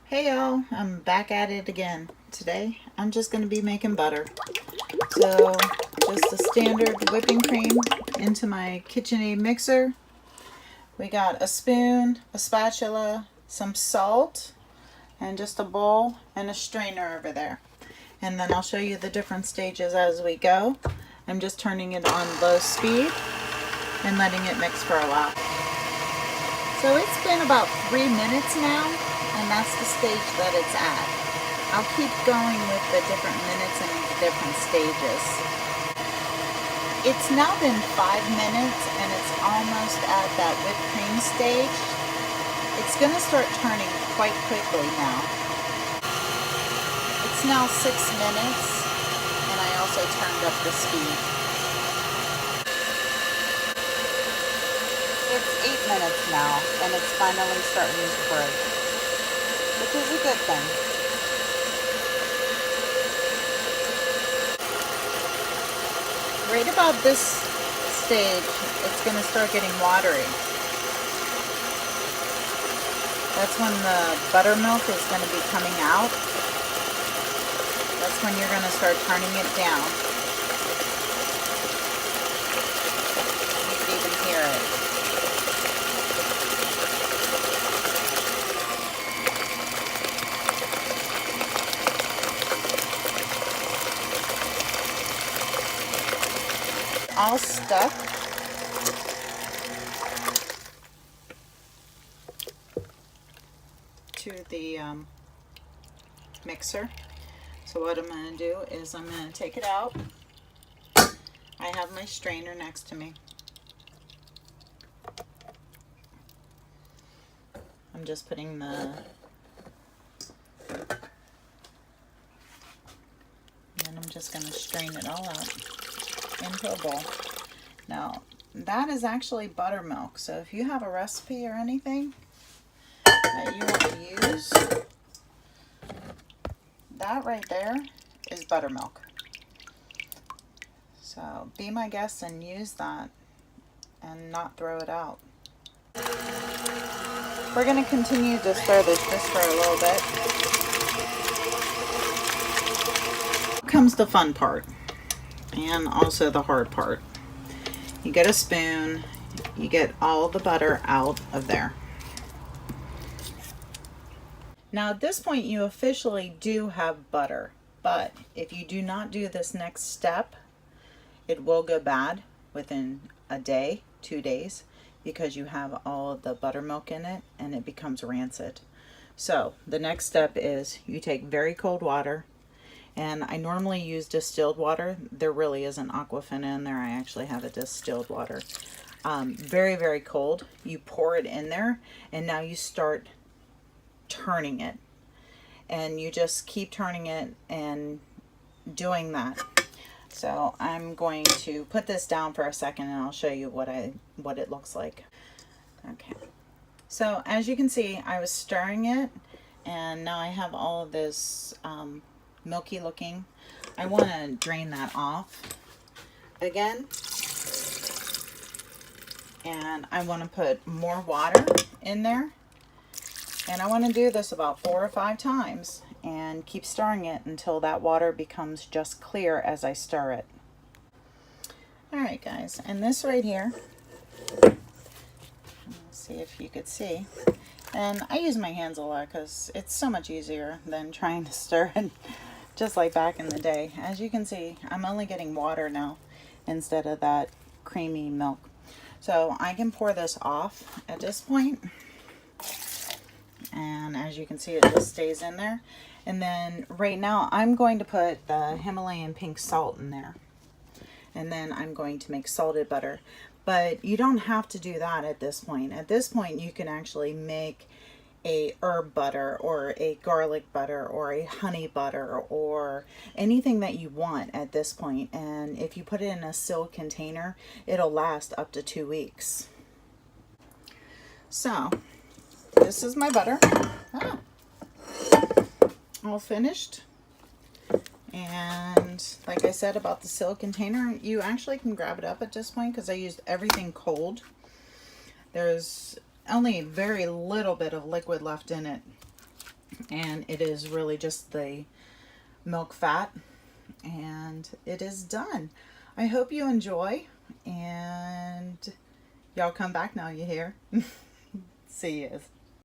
Hey y'all, I'm back at it again. Today I'm just going to be making butter. So just a standard whipping cream into my KitchenAid mixer. We got a spoon, a spatula, some salt, and just a bowl and a strainer over there. And then I'll show you the different stages as we go. I'm just turning it on low speed and letting it mix for a while. So it's been about 3 minutes now, and that's the stage that it's at. I'll keep going with the different minutes and the different stages. It's now been 5 minutes and it's almost at that whipped cream stage. It's going to start turning quite quickly now. It's now 6 minutes, and I also turned up the speed. It's 8 minutes now, and it's finally starting to break, which is a good thing. Right about this stage, it's going to start getting watery. That's when the buttermilk is going to be coming out. That's when you're going to start turning it down. You can even hear it. All stuck. To the mixer. So what I'm going to do is I'm going to take it out. I have my strainer next to me. I'm just putting the and I'm just going to strain it all out into a bowl. Now that is actually buttermilk, so if you have a recipe or anything that you want to use, that right there is buttermilk. So be my guest and use that and not throw it out. We're going to continue to stir this just for a little bit. Here comes the fun part and also the hard part. You get a spoon, you get all the butter out of there. Now at this point you officially do have butter, but if you do not do this next step, it will go bad within a day, 2 days, because you have all of the buttermilk in it and it becomes rancid. So the next step is you take very cold water, and I normally use distilled water. There really isn't Aquafina in there. I actually have a distilled water. Very, very cold. You pour it in there, and now you start turning it. And you just keep turning it and doing that. So I'm going to put this down for a second, and I'll show you what it looks like. Okay. So as you can see, I was stirring it, and now I have all of this milky looking. I want to drain that off again, and I want to put more water in there, and I want to do this about 4 or 5 times and keep stirring it until that water becomes just clear as I stir it. Alright guys, and this right here, let's see if you could see, and I use my hands a lot because it's so much easier than trying to stir it just like back in the day. As you can see, I'm only getting water now instead of that creamy milk. So I can pour this off at this point, and as you can see, it just stays in there. And then right now I'm going to put the Himalayan pink salt in there, and then I'm going to make salted butter. But you don't have to do that at this point. At this point you can actually make a herb butter or a garlic butter or a honey butter or anything that you want at this point. And if you put it in a sealed container, it'll last up to 2 weeks. So this is my butter. All finished. And like I said about the sealed container, you actually can grab it up at this point because I used everything cold. There's only very little bit of liquid left in it. And it is really just the milk fat, and it is done. I hope you enjoy, and y'all come back now, you hear? See you.